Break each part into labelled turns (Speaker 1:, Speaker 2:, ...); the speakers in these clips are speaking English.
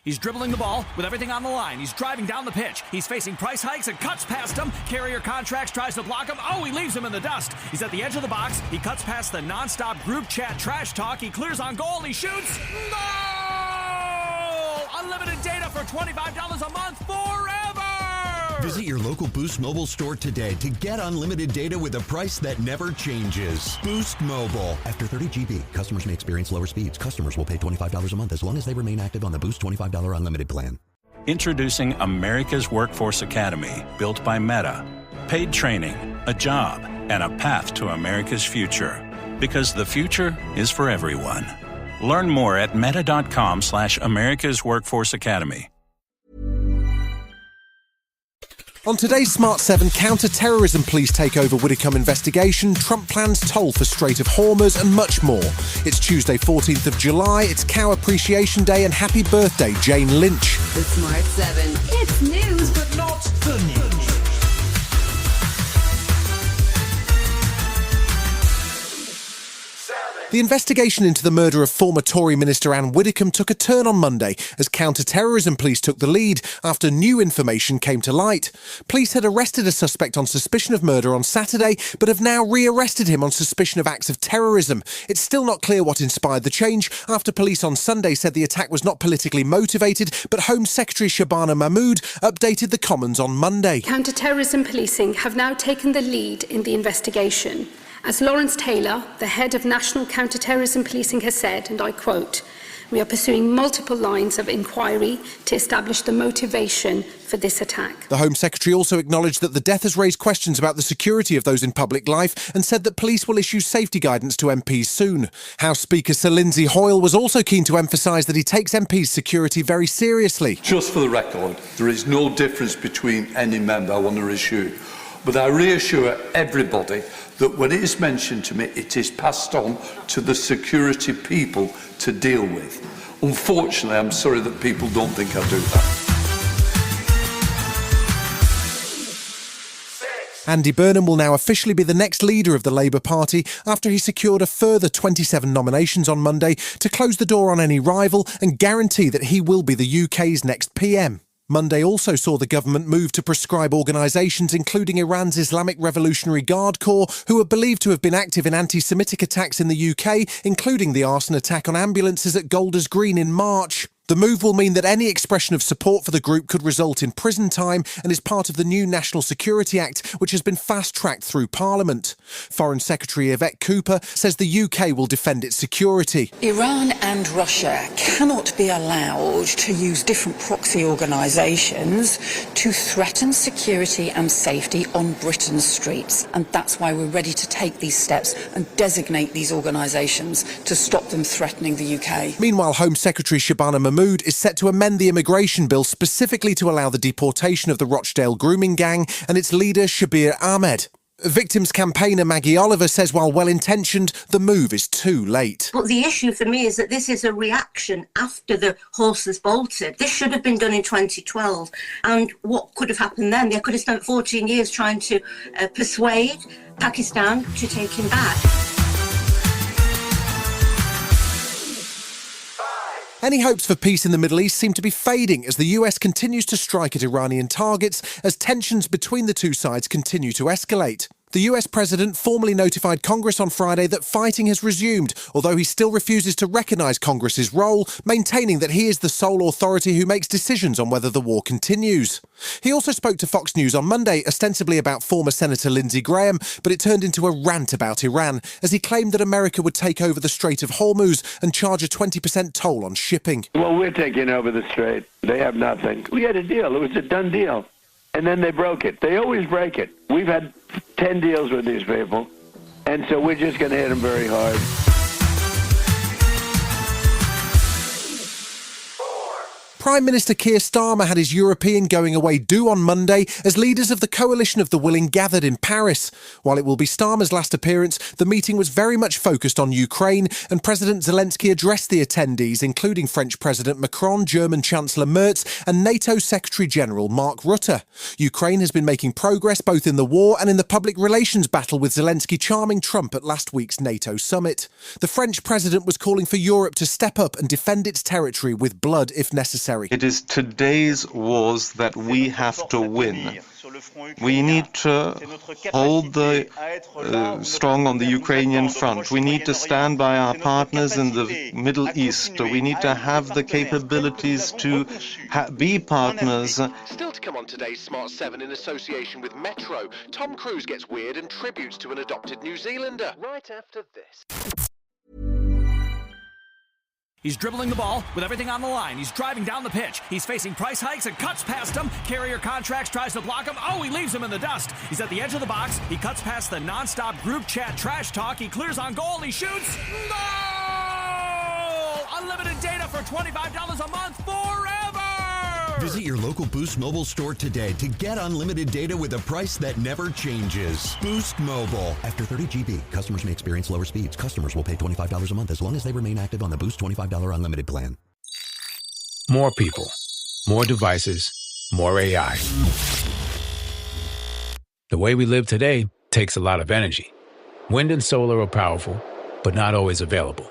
Speaker 1: He's dribbling the ball with everything on the line. He's driving down the pitch. He's facing price hikes and cuts past him. Carrier Contracts tries to block him. Oh, he leaves him in the dust. He's at the edge of the box. He cuts past the nonstop group chat trash talk. He clears on goal. He shoots. Goal! Unlimited data for $25 a month forever!
Speaker 2: Visit your local Boost Mobile store today to get unlimited data with a price that never changes. Boost Mobile. After 30 GB, customers may experience lower speeds. Customers will pay $25 a month as long as they remain active on the Boost $25 unlimited plan.
Speaker 3: Introducing America's Workforce Academy, built by Meta. Paid training, a job, and a path to America's future. Because the future is for everyone. Learn more at meta.com/America's Workforce Academy.
Speaker 4: On today's Smart 7, counter-terrorism police take over Widdecombe Investigation, Trump plans toll for Strait of Hormuz, and much more. It's Tuesday, 14th of July, it's Cow Appreciation Day, and happy birthday, Jane Lynch.
Speaker 5: The Smart 7. It's news, but not the news.
Speaker 4: The investigation into the murder of former Tory Minister Anne Widdecombe took a turn on Monday as counter-terrorism police took the lead after new information came to light. Police had arrested a suspect on suspicion of murder on Saturday, but have now re-arrested him on suspicion of acts of terrorism. It's still not clear what inspired the change after police on Sunday said the attack was not politically motivated, but Home Secretary Shabana Mahmood updated the Commons on Monday.
Speaker 6: Counter-terrorism policing have now taken the lead in the investigation. As Lawrence Taylor, the head of National Counter-Terrorism Policing, has said, and I quote, "We are pursuing multiple lines of inquiry to establish the motivation for this attack."
Speaker 4: The Home Secretary also acknowledged that the death has raised questions about the security of those in public life and said that police will issue safety guidance to MPs soon. House Speaker Sir Lindsay Hoyle was also keen to emphasise that he takes MPs' security very seriously.
Speaker 7: Just for the record, there is no difference between any member, I want to reassure you. But I reassure everybody that when it is mentioned to me, it is passed on to the security people to deal with. Unfortunately, I'm sorry that people don't think I do that.
Speaker 4: Andy Burnham will now officially be the next leader of the Labour Party after he secured a further 27 nominations on Monday to close the door on any rival and guarantee that he will be the UK's next PM. Monday also saw the government move to prescribe organisations including Iran's Islamic Revolutionary Guard Corps, who are believed to have been active in anti-Semitic attacks in the UK, including the arson attack on ambulances at Golders Green in March. The move will mean that any expression of support for the group could result in prison time and is part of the new National Security Act, which has been fast-tracked through Parliament. Foreign Secretary Yvette Cooper says the UK will defend its security.
Speaker 8: Iran and Russia cannot be allowed to use different proxy organisations to threaten security and safety on Britain's streets. And that's why we're ready to take these steps and designate these organisations to stop them threatening the UK.
Speaker 4: Meanwhile, Home Secretary Shabana Mahmood is set to amend the immigration bill specifically to allow the deportation of the Rochdale grooming gang and its leader Shabir Ahmed. Victims campaigner Maggie Oliver says while well-intentioned, the move is too late.
Speaker 9: But the issue for me is that this is a reaction after the horses bolted. This should have been done in 2012. And what could have happened then? They could have spent 14 years trying to persuade Pakistan to take him back.
Speaker 4: Any hopes for peace in the Middle East seem to be fading as the US continues to strike at Iranian targets as tensions between the two sides continue to escalate. The US president formally notified Congress on Friday that fighting has resumed, although he still refuses to recognise Congress's role, maintaining that he is the sole authority who makes decisions on whether the war continues. He also spoke to Fox News on Monday, ostensibly about former Senator Lindsey Graham, but it turned into a rant about Iran, as he claimed that America would take over the Strait of Hormuz and charge a 20% toll on shipping.
Speaker 10: Well, we're taking over the Strait. They have nothing. We had a deal. It was a done deal. And then they broke it. They always break it. We've had 10 deals with these people, and so we're just going to hit them very hard.
Speaker 4: Prime Minister Keir Starmer had his European going-away do on Monday as leaders of the Coalition of the Willing gathered in Paris. While it will be Starmer's last appearance, the meeting was very much focused on Ukraine, and President Zelensky addressed the attendees, including French President Macron, German Chancellor Merz, and NATO Secretary-General Mark Rutte. Ukraine has been making progress both in the war and in the public relations battle with Zelensky charming Trump at last week's NATO summit. The French president was calling for Europe to step up and defend its territory with blood if necessary. necessary.
Speaker 11: It is today's wars that we have to win. We need to hold the strong on the Ukrainian front. We need to stand by our partners in the Middle East. We need to have the capabilities to be partners.
Speaker 12: Still to come on today's Smart 7 in association with Metro, Tom Cruise gets weird and tributes to an adopted New Zealander. Right after this.
Speaker 1: He's dribbling the ball with everything on the line. He's driving down the pitch. He's facing price hikes and cuts past him. Carrier Contracts tries to block him. Oh, he leaves him in the dust. He's at the edge of the box. He cuts past the non-stop group chat trash talk. He clears on goal. He shoots. Goal! Unlimited data for $25 a month forever!
Speaker 2: Visit your local Boost Mobile store today to get unlimited data with a price that never changes. Boost Mobile. After 30 GB, customers may experience lower speeds. Customers will pay $25 a month as long as they remain active on the Boost $25 unlimited plan.
Speaker 13: More people, more devices, more AI. The way we live today takes a lot of energy. Wind and solar are powerful, but not always available.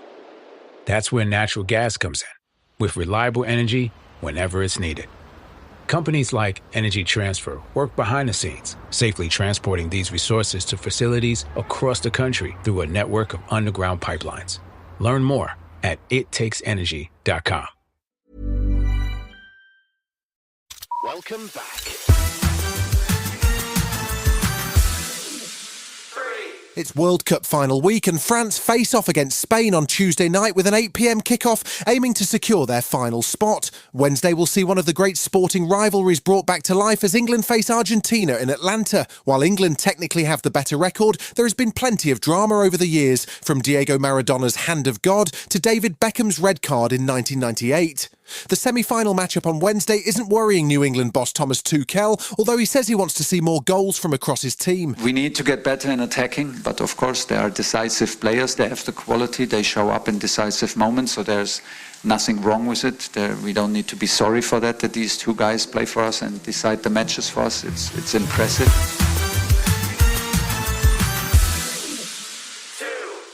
Speaker 13: That's where natural gas comes in, with reliable energy whenever it's needed. Companies like Energy Transfer work behind the scenes, safely transporting these resources to facilities across the country through a network of underground pipelines. Learn more at ittakesenergy.com.
Speaker 12: Welcome back.
Speaker 4: It's World Cup final week and France face off against Spain on Tuesday night with an 8 p.m. kickoff, aiming to secure their final spot. Wednesday will see one of the great sporting rivalries brought back to life as England face Argentina in Atlanta. While England technically have the better record, there has been plenty of drama over the years, from Diego Maradona's hand of God to David Beckham's red card in 1998. The semi-final matchup on Wednesday isn't worrying New England boss Thomas Tuchel, although he says he wants to see more goals from across his team.
Speaker 14: We need to get better in attacking, but of course they are decisive players. They have the quality, they show up in decisive moments, so there's nothing wrong with it. We don't need to be sorry for that these two guys play for us and decide the matches for us. It's impressive.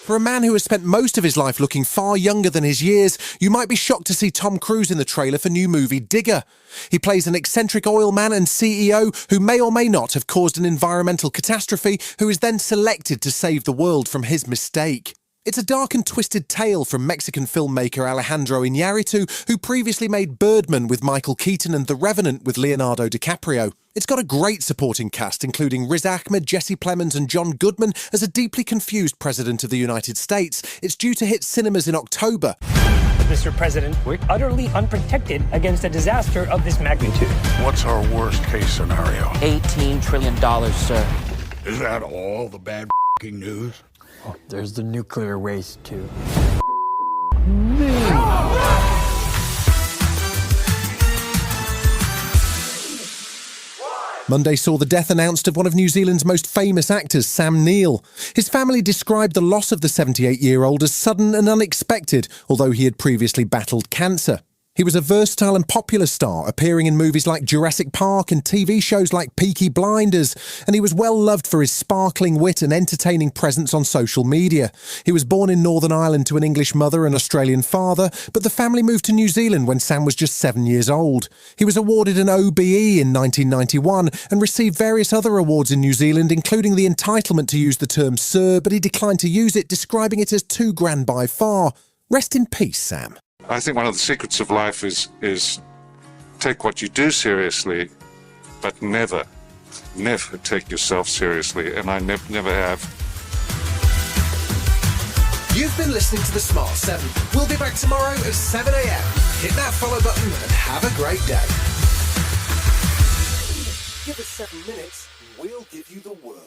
Speaker 4: For a man who has spent most of his life looking far younger than his years, you might be shocked to see Tom Cruise in the trailer for new movie Digger. He plays an eccentric oil man and CEO who may or may not have caused an environmental catastrophe, who is then selected to save the world from his mistake. It's a dark and twisted tale from Mexican filmmaker Alejandro Iñárritu, who previously made Birdman with Michael Keaton and The Revenant with Leonardo DiCaprio. It's got a great supporting cast, including Riz Ahmed, Jesse Plemons and John Goodman as a deeply confused President of the United States. It's due to hit cinemas in October.
Speaker 15: Mr. President, we're utterly unprotected against a disaster of this magnitude.
Speaker 16: What's our worst case scenario?
Speaker 15: $18 trillion, sir.
Speaker 16: Is that all the bad news?
Speaker 15: Oh, there's the nuclear waste, too.
Speaker 4: Monday saw the death announced of one of New Zealand's most famous actors, Sam Neill. His family described the loss of the 78-year-old as sudden and unexpected, although he had previously battled cancer. He was a versatile and popular star, appearing in movies like Jurassic Park and TV shows like Peaky Blinders, and he was well loved for his sparkling wit and entertaining presence on social media. He was born in Northern Ireland to an English mother and Australian father, but the family moved to New Zealand when Sam was just 7 years old. He was awarded an OBE in 1991 and received various other awards in New Zealand, including the entitlement to use the term sir, but he declined to use it, describing it as too grand by far. Rest in peace, Sam.
Speaker 17: I think one of the secrets of life is take what you do seriously, but never take yourself seriously, and I never have.
Speaker 4: You've been listening to The Smart 7. We'll be back tomorrow at 7 a.m. Hit that follow button and have a great day. Give us 7 minutes and we'll give you the world.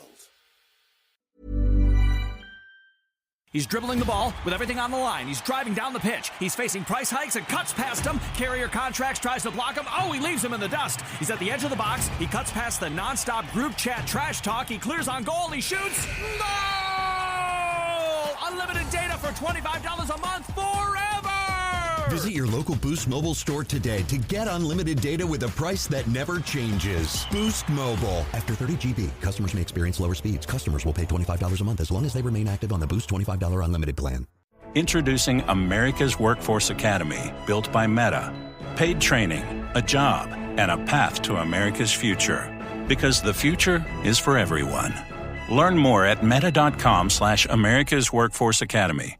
Speaker 1: He's dribbling the ball with everything on the line. He's driving down the pitch. He's facing price hikes and cuts past him. Carrier Contracts tries to block him. Oh, he leaves him in the dust. He's at the edge of the box. He cuts past the non-stop group chat trash talk. He clears on goal. He shoots. Goal! Unlimited data for $25 a month forever!
Speaker 2: Visit your local Boost Mobile store today to get unlimited data with a price that never changes. Boost Mobile. After 30 GB, customers may experience lower speeds. Customers will pay $25 a month as long as they remain active on the Boost $25 unlimited plan.
Speaker 3: Introducing America's Workforce Academy, built by Meta. paid training, a job, and a path to America's future. Because the future is for everyone. Learn more at meta.com/America's Workforce Academy.